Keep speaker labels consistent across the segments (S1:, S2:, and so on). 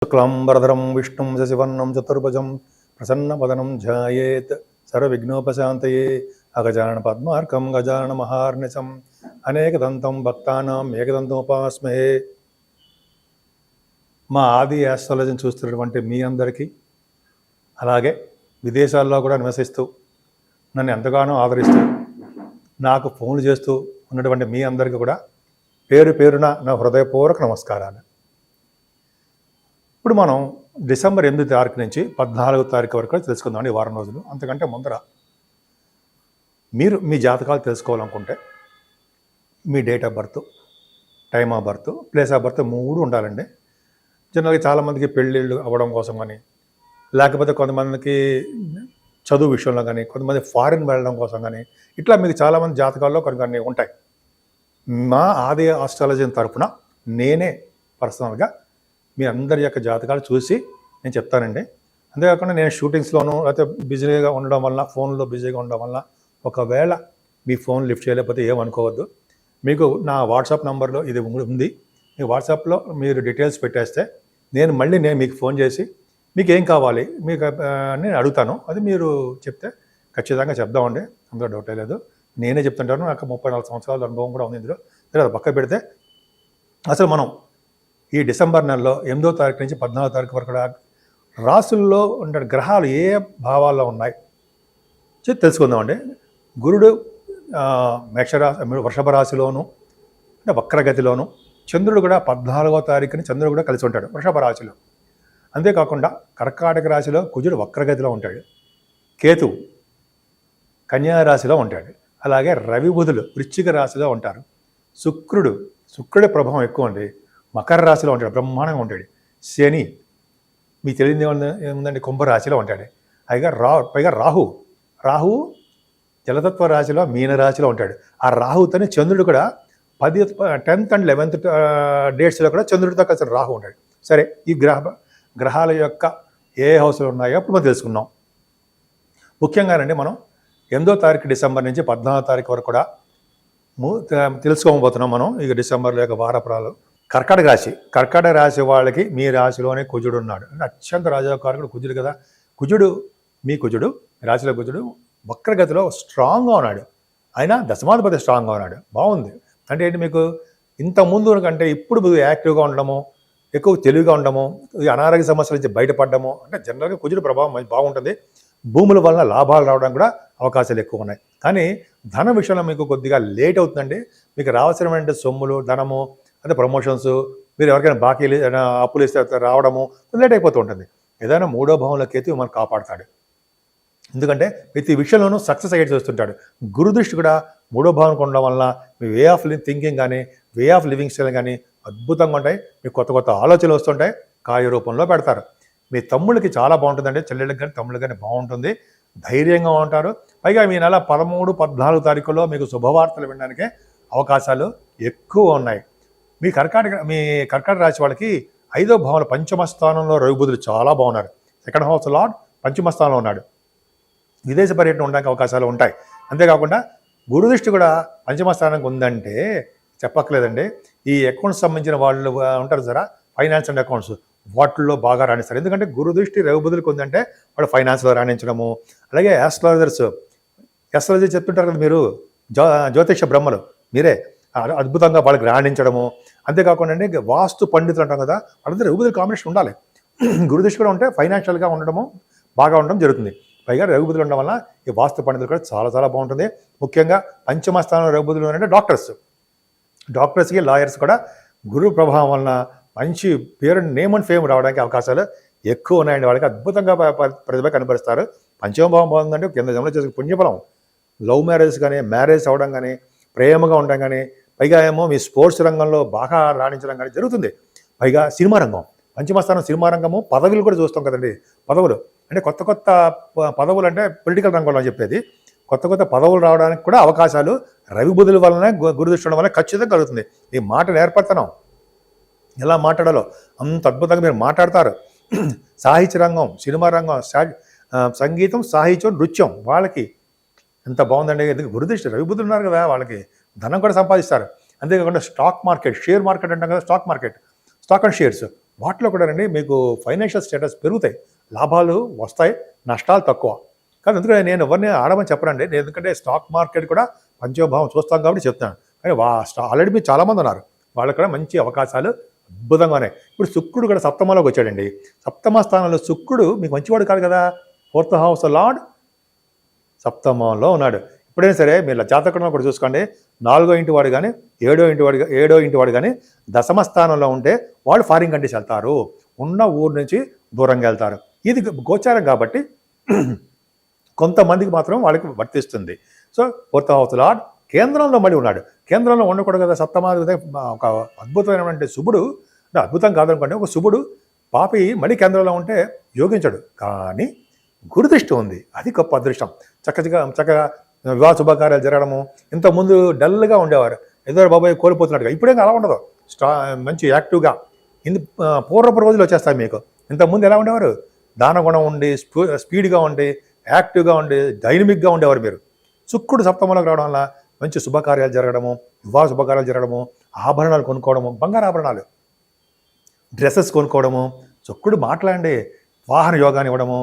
S1: శుక్లాంబరధరం విష్ణుం శశివర్ణం చతుర్భుజం ప్రసన్నవదనం ధ్యాయేత్ సర్వవిఘ్నోపశాంతయే అగజానన పద్మార్కం గజానన మహార్నిశం అనేకదంతం భక్తానాం ఏకదంతముపాస్మహే. మా ఆది ఆస్ట్రాలజీని చూస్తున్నటువంటి మీ అందరికీ, అలాగే విదేశాల్లో కూడా నివసిస్తూ నన్ను ఎంతగానో ఆదరిస్తూ నాకు ఫోన్లు చేస్తూ ఉన్నటువంటి మీ అందరికీ కూడా పేరు పేరున నా హృదయపూర్వక నమస్కారాలు. ఇప్పుడు మనం డిసెంబర్ 8 తారీఖు నుంచి 14 తారీఖు వరకు తెలుసుకుందాం ఈ వారం రోజులు. అంతకంటే ముందర మీరు మీ జాతకాలు తెలుసుకోవాలనుకుంటే మీ date of birth, time of birth, place of birth 3 ఉండాలండి. జనరల్గా చాలామందికి పెళ్ళిళ్ళు అవ్వడం కోసం కానీ, లేకపోతే కొంతమందికి చదువు విషయంలో కానీ, కొంతమంది ఫారిన్ వెళ్ళడం కోసం కానీ, ఇట్లా మీకు చాలామంది జాతకాల్లో కొన్ని ఉంటాయి. మా ఆది ఆస్ట్రాలజీ తరఫున నేనే పర్సనల్గా మీ అందరి యొక్క జాతకాలు చూసి నేను చెప్తానండి. అంతేకాకుండా నేను షూటింగ్స్లోనూ లేకపోతే బిజీగా ఉండడం వల్ల, ఫోన్లో బిజీగా ఉండడం వల్ల ఒకవేళ మీ ఫోన్ లిఫ్ట్ చేయలేకపోతే ఏమనుకోవద్దు. మీకు నా వాట్సాప్ నెంబర్లో ఇది ఉంది. మీ వాట్సాప్లో మీరు డీటెయిల్స్ పెట్టేస్తే నేను మీకు ఫోన్ చేసి మీకు ఏం కావాలి మీకు నేను అడుగుతాను. అది మీరు చెప్తే ఖచ్చితంగా చెప్దామండి, అందులో డౌటే లేదు. నేనే చెప్తుంటాను. నాకు 34 సంవత్సరాల అనుభవం కూడా ఉంది ఇందులో. అది పక్క పెడితే అసలు మనం ఈ డిసెంబర్ నెలలో 8వ తారీఖు నుంచి 14వ తారీఖు వరకు కూడా రాసుల్లో ఉండే గ్రహాలు ఏ భావాల్లో ఉన్నాయి తెలుసుకుందామండి. గురుడు వృషభ రాశిలోను, అంటే వక్రగతిలోను, చంద్రుడు కూడా 14వ తారీఖుని చంద్రుడు కూడా కలిసి ఉంటాడు వృషభ రాశిలో. అంతేకాకుండా కర్కాటక రాశిలో కుజుడు వక్రగతిలో ఉంటాడు, కేతువు కన్యా రాశిలో ఉంటాడు. అలాగే రవి బుధులు వృశ్చిక రాశిలో ఉంటారు. శుక్రుడి ప్రభావం ఎక్కువ అండి, మకర రాశిలో ఉంటాడు, బ్రహ్మాండంగా ఉంటాడు. శని మీకు తెలియదు ఏముందండి, కుంభరాశిలో ఉంటాడు. పైగా రాహువు జలతత్వ రాశిలో మీనరాశిలో ఉంటాడు. ఆ రాహుతోనే చంద్రుడు కూడా 10th and 11th డేట్స్లో కూడా చంద్రుడితో కలిసి రాహు ఉంటాడు. సరే, ఈ గ్రహాల యొక్క ఏ హౌస్లో ఉన్నాయో అప్పుడు మనం తెలుసుకున్నాం. ముఖ్యంగానండి మనం 8వ తారీఖు డిసెంబర్ నుంచి 14వ తారీఖు వరకు కూడా తెలుసుకోబోతున్నాం మనం. ఇక డిసెంబర్లో యొక్క వారఫలాలు. కర్కాటక రాశి వాళ్ళకి మీ రాశిలోనే కుజుడు ఉన్నాడు. అంటే అత్యంత రాజకారకుడు కుజుడు కదా. మీ కుజుడు రాశిలో కుజుడు వక్రగతిలో స్ట్రాంగ్గా ఉన్నాడు. అయినా దశమాధిపతి స్ట్రాంగ్గా ఉన్నాడు. బాగుంది. అంటే ఏంటి, మీకు ఇంతకుముందు కంటే ఇప్పుడు యాక్టివ్గా ఉండడము, ఎక్కువ తెలివిగా ఉండడము, అనారోగ్య సమస్యల నుంచి బయటపడడము, అంటే జనరల్గా కుజుడు ప్రభావం బాగుంటుంది. భూముల వలన లాభాలు రావడం కూడా అవకాశాలు ఎక్కువ ఉన్నాయి. కానీ ధన విషయంలో మీకు కొద్దిగా లేట్ అవుతుందండి. మీకు రావాల్సినటువంటి సొమ్ములు, ధనము, అంటే ప్రమోషన్స్, మీరు ఎవరికైనా బాకీలు అప్పులు ఇస్తే రావడము లేట్ అయిపోతూ ఉంటుంది. ఏదైనా 3వ భావంలో కేతు మనకు కాపాడుతాడు. ఎందుకంటే ప్రతి విషయంలోనూ సక్సెస్ అయ్యేది చూస్తుంటాడు. గురుదృష్టి కూడా 3వ భావానికి ఉండడం వల్ల మీ వే ఆఫ్ థింకింగ్ కానీ, వే ఆఫ్ లివింగ్ స్టైల్ కానీ అద్భుతంగా ఉంటాయి. మీకు కొత్త కొత్త ఆలోచనలు వస్తుంటాయి, కార్యరూపంలో పెడతారు. మీ తమ్ముళ్ళకి చాలా బాగుంటుందండి, చెల్లెళ్ళకి కానీ తమ్ముళ్ళకి కానీ బాగుంటుంది. ధైర్యంగా ఉంటారు. పైగా మీ నెల 13, 14 తారీఖుల్లో మీకు శుభవార్తలు వినడానికి అవకాశాలు ఎక్కువ ఉన్నాయి. మీ కర్కాటక రాశి వాళ్ళకి 5వ భావంలో పంచమ స్థానంలో రవి బుధులు చాలా బాగున్నారు. 2nd హౌస్ లార్డ్ పంచమ స్థానంలో ఉన్నాడు. విదేశ పర్యటన ఉండడానికి అవకాశాలు ఉంటాయి. అంతేకాకుండా గురుదృష్టి కూడా పంచమ స్థానానికి ఉందంటే చెప్పక్కలేదండి. ఈ అకౌంట్స్ సంబంధించిన వాళ్ళు ఉంటారు సరే, ఫైనాన్స్ అండ్ అకౌంట్స్, వాటిల్లో బాగా రాణిస్తారు. ఎందుకంటే గురుదృష్టి రవి బుధులకు ఉందంటే వాళ్ళు ఫైనాన్స్లో రాణించడము. అలాగే ఆస్ట్రాలజీ చెప్తుంటారు కదా మీరు, జ్యోతిష బ్రహ్మలు మీరే, అద్భుతంగా వాళ్ళకి రాణించడము. అంతేకాకుండా అండి వాస్తు పండితులు అంటాం కదా, వాళ్ళందరూ రఘుబుధుల కాంబినేషన్ ఉండాలి. గురుదృష్టి కూడా ఉంటే ఫైనాన్షియల్గా ఉండడము బాగా ఉండడం జరుగుతుంది. పైగా రఘుబుధులు ఉండడం వల్ల ఈ వాస్తు పండితులు కూడా చాలా చాలా బాగుంటుంది. ముఖ్యంగా పంచమ స్థానంలో రఘుబుధులు అంటే డాక్టర్స్కి, లాయర్స్ కూడా గురు ప్రభావం వలన మంచి పేరు, నేమ్ అండ్ ఫేమ్ రావడానికి అవకాశాలు ఎక్కువ ఉన్నాయండి. వాళ్ళకి అద్భుతంగా ప్రతిభ కనబరుస్తారు. పంచమ భావం బాగుందంటే కింద జన్మలో చేసే పుణ్యఫలం. లవ్ మ్యారేజ్ కానీ, మ్యారేజ్ అవ్వడం కానీ, ప్రేమగా ఉండడం కానీ, పైగా ఏమో మీ స్పోర్ట్స్ రంగంలో బాగా రాణించడం కానీ జరుగుతుంది. పైగా సినిమా రంగం, పంచమస్థానం సినిమా రంగము, పదవులు కూడా చూస్తాం కదండి. పదవులు అంటే కొత్త పదవులు అంటే పొలిటికల్ రంగంలో చెప్పేది. కొత్త పదవులు రావడానికి కూడా అవకాశాలు రవి బుధుల వలన, గురుదృష్టి వలన ఖచ్చితంగా కలుగుతుంది. ఈ మాట నేర్పడుతున్నాం, ఎలా మాట్లాడాలో అంత అద్భుతంగా మీరు మాట్లాడతారు. సాహిత్య రంగం, సినిమా రంగం, సంగీతం, సాహిత్యం, నృత్యం, వాళ్ళకి ఎంత బాగుందండి. ఎందుకు గురుదృష్టి రవి బుధులు ఉన్నారు కదా, వాళ్ళకి ధనం కూడా సంపాదిస్తారు. అంతేకాకుండా స్టాక్ మార్కెట్, షేర్ మార్కెట్ అంటాం కదా, స్టాక్ అండ్ షేర్స్, వాటిలో కూడా అండి మీకు ఫైనాన్షియల్ స్టేటస్ పెరుగుతాయి, లాభాలు వస్తాయి, నష్టాలు తక్కువ. కానీ ఎందుకంటే నేను ఎవరిని ఆడమని చెప్పనండి, నేను ఎందుకంటే స్టాక్ మార్కెట్ కూడా పంచభావం చూస్తాం కాబట్టి చెప్తాను. కానీ ఆల్రెడీ మీరు చాలామంది ఉన్నారు, వాళ్ళకి కూడా మంచి అవకాశాలు అద్భుతంగా ఉన్నాయి. ఇప్పుడు శుక్రుడు కూడా సప్తమంలోకి వచ్చాడండి. సప్తమ స్థానంలో శుక్రుడు మీకు మంచివాడు కాదు కదా, 4th హౌస్ లార్డ్ సప్తమంలో ఉన్నాడు. ఎప్పుడైనా సరే మీరు జాతకంలో కూడా చూసుకోండి, 4వ ఇంటి వాడు కానీ 7వ ఇంటి వాడు కానీ దశమ స్థానంలో ఉంటే వాళ్ళు ఫారిన్ కంట్రీస్ వెళ్తారు, ఉన్న ఊరు నుంచి దూరంగా వెళ్తారు. ఇది గోచారం కాబట్టి కొంతమందికి మాత్రం వాళ్ళకి వర్తిస్తుంది. సో 4th హౌస్ లార్డ్ కేంద్రంలో మళ్ళీ ఉన్నాడు. కేంద్రంలో ఉండకూడదు కదా, సప్తమాధిపతి ఒక అద్భుతమైనటువంటి శుభుడు, అంటే అద్భుతం కాదనుకోండి, ఒక శుభుడు పాపి మళ్ళీ కేంద్రంలో ఉంటే యోగించడు. కానీ గురుదృష్టి ఉంది, అది గొప్ప అదృష్టం. చక్కగా వివాహ శుభకార్యాలు జరగడము. ఇంతకుముందు డల్గా ఉండేవారు, ఏదో బాబాయ్ కోల్పోతున్నట్టుగా, ఇప్పుడేం అలా ఉండదు, మంచి యాక్టివ్గా పూర్వపు రోజులు వచ్చేస్తాయి మీకు. ఇంతకుముందు ఎలా ఉండేవారు, దానగుణం ఉండి స్పీడ్గా ఉండి యాక్టివ్గా ఉండి డైనమిక్గా ఉండేవారు మీరు. శుక్రుడు సప్తమంలోకి రావడం వల్ల మంచి శుభకార్యాలు జరగడము, వివాహ శుభకార్యాలు జరగడము, ఆభరణాలు కొనుక్కోవడము, బంగారు ఆభరణాలు, డ్రెస్సెస్ కొనుక్కోవడము. శుక్రుడు మాట్లాడండి, వాహన యోగాన్ని ఇవ్వడము,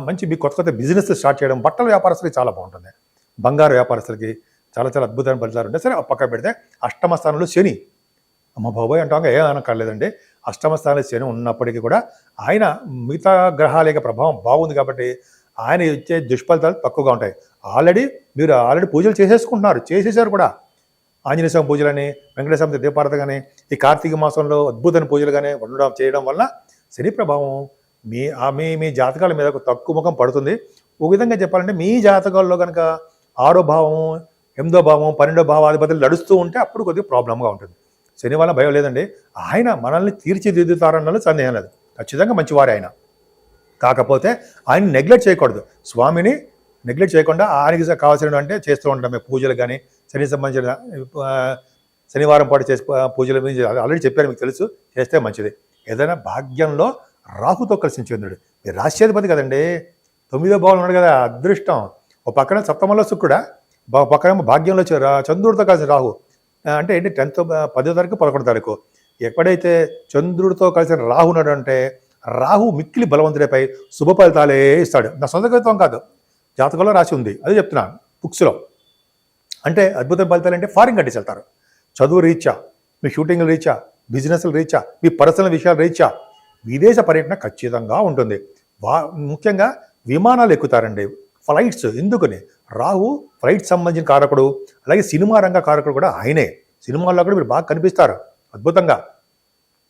S1: మంచి మీ కొత్త బిజినెస్ స్టార్ట్ చేయడం. బట్టల వ్యాపారస్తులకి చాలా బాగుంటుంది, బంగారు వ్యాపారస్తులకి చాలా అద్భుతమైన ఫలితాలు ఉంటాయి. సరే పక్క పెడితే అష్టమ స్థానంలో శని, అమ్మ బాబోయ్ అంటాం, ఏం అనక్కర్లేదండి. అష్టమ స్థానంలో శని ఉన్నప్పటికీ కూడా ఆయన మిగతా గ్రహాల యొక్క ప్రభావం బాగుంది కాబట్టి ఆయన ఇచ్చే దుష్ఫలితాలు తక్కువగా ఉంటాయి. ఆల్రెడీ పూజలు చేసేసారు కూడా. ఆంజనేయ స్వామి పూజలని, వెంకటేశ్వర స్వామి దీపారాధన కానీ, ఈ కార్తీక మాసంలో అద్భుతమైన పూజలు కానీ చేయడం వల్ల శని ప్రభావం మీ జాతకాల మీద తక్కువ ముఖం పడుతుంది. ఒక విధంగా చెప్పాలంటే మీ జాతకాల్లో కనుక 6వ భావం, 8వ భావం, 12వ భావాధిపతులు నడుస్తూ ఉంటే అప్పుడు కొద్దిగా ప్రాబ్లంగా ఉంటుంది. శని వల్ల భయం లేదండి, ఆయన మనల్ని తీర్చిదిద్దుతారన్నది సందేహం లేదు, ఖచ్చితంగా మంచివారే ఆయన. కాకపోతే ఆయన నెగ్లెక్ట్ చేయకూడదు, స్వామిని నెగ్లెక్ట్ చేయకుండా ఆయనకి కావాల్సిన అంటే చేస్తూ ఉంటాం మేము పూజలు కానీ, శనికి సంబంధించిన శనివారం పాటు చేసే పూజలు ఆల్రెడీ చెప్పారు, మీకు తెలుసు, చేస్తే మంచిది. ఏదైనా భాగ్యంలో రాహుతో కలిసి చంద్రుడు, మీరు రాశ్యాధిపతి కదండి, 9వ భావంలో ఉన్నాడు కదా, అదృష్టం. ఒక పక్కన సప్తమంలో శుక్రుడా, పక్కన భాగ్యంలో చంద్రుడితో కలిసి రాహు, అంటే ఏంటి 10వ తారీఖు 11వ తారీఖు ఎప్పుడైతే చంద్రుడితో కలిసిన రాహు ఉన్నాడు అంటే రాహు మిక్కిలి బలవంతుడిపై శుభ ఫలితాలే ఇస్తాడు. నా సొంత కవిత్వం కాదు, జాతకంలో రాసి ఉంది, అదే చెప్తున్నాను బుక్స్లో. అంటే అద్భుత ఫలితాలు అంటే ఫారిన్ కంట్రీస్ వెళ్తారు, చదువు రీత్యా, మీ షూటింగ్ల రీత్యా, బిజినెస్ల రీత్యా, మీ పర్సనల్ విషయాల రీత్యా విదేశ పర్యటన ఖచ్చితంగా ఉంటుంది. ముఖ్యంగా విమానాలు ఎక్కుతారండి, ఫ్లైట్స్. ఎందుకని, రాహు ఫ్లైట్ సంబంధించిన కారకుడు, అలాగే సినిమా రంగ కారకుడు కూడా ఆయనే. సినిమాల్లో కూడా మీరు బాగా కనిపిస్తారు అద్భుతంగా.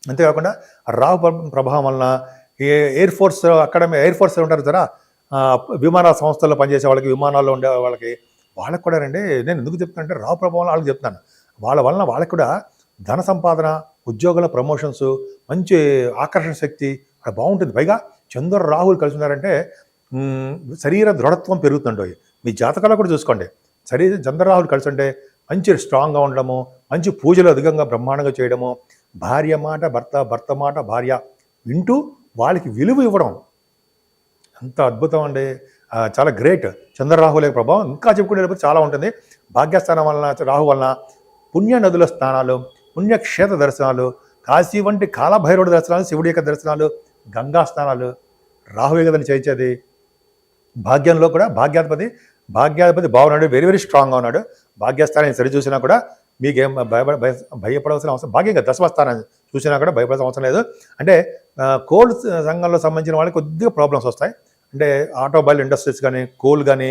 S1: అంతేకాకుండా రాహు ప్రభావం వలన ఎయిర్ ఫోర్స్ ఉంటారు కదా, విమాన సంస్థల్లో పనిచేసే వాళ్ళకి, విమానాల్లో ఉండే వాళ్ళకి కూడా రండి. నేను ఎందుకు చెప్తానంటే రాహు ప్రభావం వాళ్ళకి చెప్తాను, వాళ్ళ వలన వాళ్ళకి కూడా ధన సంపాదన, ఉద్యోగాల ప్రమోషన్స్, మంచి ఆకర్షణ శక్తి అక్కడ బాగుంటుంది. పైగా చంద్ర రాహులు కలిసి ఉన్నారంటే శరీర దృఢత్వం పెరుగుతుంటాయి. మీ జాతకాలు కూడా చూసుకోండి, చంద్ర రాహులు కలిసి ఉంటే మంచి స్ట్రాంగ్గా ఉండడము, మంచి పూజలు అధికంగా బ్రహ్మాండంగా చేయడము, భార్య మాట భర్త, భర్త మాట భార్య వింటూ వాళ్ళకి విలువ ఇవ్వడం, అంత అద్భుతం అండి. చాలా గ్రేట్. చంద్రరాహుల ప్రభావం ఇంకా చెప్పుకునేటప్పుడు చాలా ఉంటుంది. భాగ్యస్థానం వలన, రాహు వలన పుణ్య నదుల స్థానాలు, పుణ్యక్షేత్ర దర్శనాలు, కాశీ వంటి కాలభైరవుడి దర్శనాలు, శివుడి యొక్క దర్శనాలు, గంగా స్నానాలు, రాహువే కదని చేయించేది. భాగ్యంలో కూడా భాగ్యాధిపతి బాగున్నాడు, వెరీ వెరీ స్ట్రాంగ్గా ఉన్నాడు. భాగ్యస్థానాన్ని సరి చూసినా కూడా మీకేం భయపడవలసిన అవసరం, భాగ్యంగా దశమస్థానాన్ని చూసినా కూడా భయపడాల్సిన అవసరం లేదు. అంటే కోల్ రంగంలో సంబంధించిన వాళ్ళకి కొద్దిగా ప్రాబ్లమ్స్ వస్తాయి. అంటే ఆటోమొబైల్ ఇండస్ట్రీస్ కానీ, కోల్ కానీ,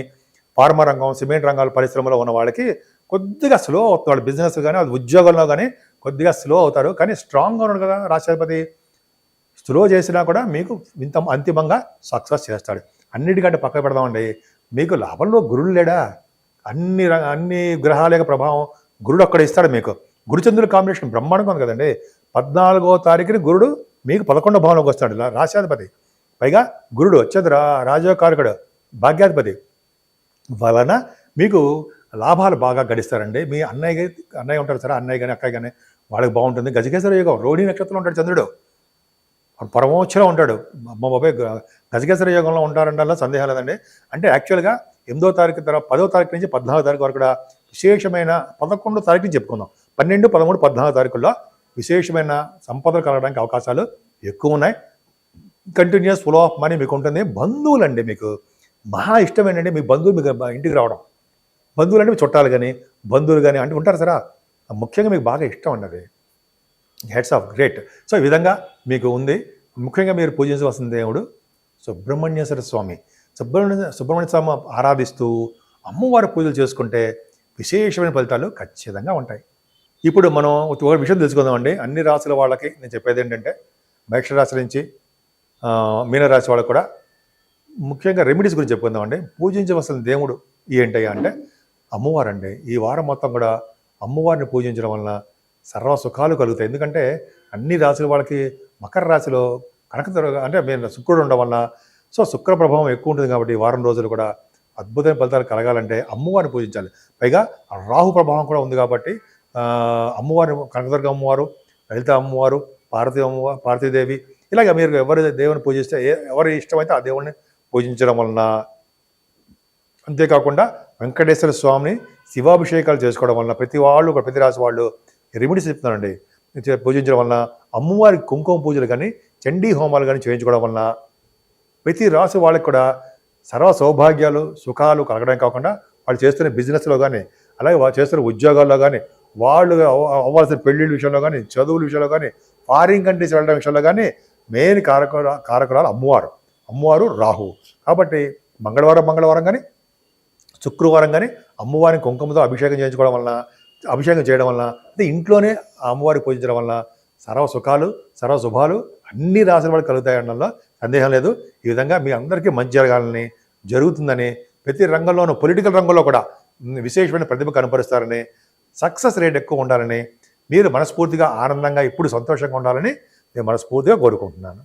S1: ఫార్మా రంగం, సిమెంట్ రంగాల పరిశ్రమలో ఉన్న వాళ్ళకి కొద్దిగా స్లో అవుతుంది. వాళ్ళ బిజినెస్ కానీ, అది ఉద్యోగంలో కానీ కొద్దిగా స్లో అవుతారు. కానీ స్ట్రాంగ్గా ఉన్నాడు కదా రాష్ట్రాధిపతి, స్లో చేసినా కూడా మీకు అంతిమంగా సక్సెస్ చేస్తాడు. అన్నిటికంటే పక్క పెడదామండి, మీకు లాభంలో గురుడు లేడా? అన్ని గ్రహాల యొక్క ప్రభావం గురుడు అక్కడ ఇస్తాడు మీకు. గురుచంద్రుల కాంబినేషన్ బ్రహ్మాండంగా ఉంది కదండి. 14వ తారీఖుని గురుడు మీకు 11వ భావంలోకి వస్తాడు రాష్ట్రాధిపతి. పైగా గురుడు వచ్చేది రాజకారకుడు, భాగ్యాధిపతి వలన మీకు లాభాలు బాగా గడిస్తారండి. మీ అన్నయ్య ఉంటారు సరే, అన్నయ్య కానీ అక్కయ్య కానీ వాళ్ళకి బాగుంటుంది. గజకేసరి యోగం, రోహిణి నక్షత్రంలో ఉంటాడు చంద్రుడు, పరమోచ్చలో ఉంటాడు. అమ్మ బాబాయ్ గజకేసరి యోగంలో ఉంటారంటే సందేహం లేదండి. అంటే యాక్చువల్గా 8వ తారీఖు తర్వాత 10వ తారీఖు నుంచి 14వ తారీఖు వరకు కూడా విశేషమైన, 11వ తారీఖు నుంచి చెప్పుకుందాం, 12, 13, 14 తారీఖుల్లో విశేషమైన సంపదలు కలగడానికి అవకాశాలు ఎక్కువ ఉన్నాయి. కంటిన్యూస్ ఫ్లో ఆఫ్ మనీ మీకు ఉంటుంది. బంధువులు అండి, మీకు మహా ఇష్టం ఏంటంటే మీ బంధువులు మీకు ఇంటికి రావడం. బంధువులు అంటే మీ చుట్టాలు కానీ బంధువులు కానీ అంటే ఉంటారు సరే, ముఖ్యంగా మీకు బాగా ఇష్టం అండి అది. Heads of great. సో ఈ విధంగా మీకు ఉంది. ముఖ్యంగా మీరు పూజించవలసిన దేవుడు సుబ్రహ్మణ్యేశ్వర స్వామి. సుబ్రహ్మణ్య స్వామి ఆరాధిస్తూ అమ్మవారి పూజలు చేసుకుంటే విశేషమైన ఫలితాలు ఖచ్చితంగా ఉంటాయి. ఇప్పుడు మనం ఒక విషయం తెలుసుకుందామండి. అన్ని రాశుల వాళ్ళకి నేను చెప్పేది ఏంటంటే, మేషరాశి నుంచి మీనరాశి వాళ్ళకి కూడా ముఖ్యంగా రెమెడీస్ గురించి చెప్పుకుందామండి. పూజించవలసిన దేవుడు ఏంటయ్యా అంటే అమ్మవారండి. ఈ వారం మొత్తం కూడా అమ్మవారిని పూజించడం వలన సర్వ సుఖాలు కలుగుతాయి. ఎందుకంటే అన్ని రాశుల వాళ్ళకి మకర రాశిలో అంటే శుక్రుడు ఉండడం వలన శుక్ర ప్రభావం ఎక్కువ ఉంటుంది కాబట్టి ఈ వారం రోజులు కూడా అద్భుతమైన ఫలితాలు కలగాలంటే అమ్మవారిని పూజించాలి. పైగా రాహు ప్రభావం కూడా ఉంది కాబట్టి అమ్మవారి, కనకదుర్గ అమ్మవారు, లలిత అమ్మవారు, పార్వతీదేవి, ఇలాగ మీరు ఎవరి దేవుని పూజిస్తే ఎవరి ఇష్టమైతే ఆ దేవుడిని పూజించడం వలన, అంతేకాకుండా వెంకటేశ్వర స్వామిని శివాభిషేకాలు చేసుకోవడం వలన ప్రతి రాశి వాళ్ళు రెమెడీస్ చెప్తున్నారండి. పూజించడం వలన, అమ్మవారి కుంకుమ పూజలు కానీ చండీ హోమాలు కానీ చేయించుకోవడం వలన ప్రతి రాశి వాళ్ళకి కూడా సర్వ సౌభాగ్యాలు సుఖాలు కలగడం కాకుండా వాళ్ళు చేస్తున్న బిజినెస్లో కానీ, అలాగే వాళ్ళు చేస్తున్న ఉద్యోగాల్లో కానీ, వాళ్ళు అవ్వాల్సిన పెళ్ళిళ్ళ విషయంలో కానీ, చదువుల విషయంలో కానీ, ఫారిన్ కంట్రీస్ వెళ్ళడం విషయంలో కానీ మెయిన్ కారకురాలు అమ్మవారు రాహు. కాబట్టి మంగళవారం కానీ శుక్రవారం కానీ అమ్మవారిని కుంకుమతో అభిషేకం చేయడం వలన అంటే ఇంట్లోనే అమ్మవారిని పూజించడం వలన సర్వ సుఖాలు సర్వ శుభాలు అన్ని రాశుల వాళ్ళు కలుగుతాయనడంలో సందేహం లేదు. ఈ విధంగా మీ అందరికీ మంచి జరుగుతుందని, ప్రతి రంగంలోనూ పొలిటికల్ రంగంలో కూడా విశేషమైన ప్రతిభ కనపరుస్తారని, సక్సెస్ రేట్ ఎక్కువ ఉండాలని, మీరు మనస్ఫూర్తిగా ఆనందంగా ఇప్పుడు సంతోషంగా ఉండాలని నేను మనస్ఫూర్తిగా కోరుకుంటున్నాను.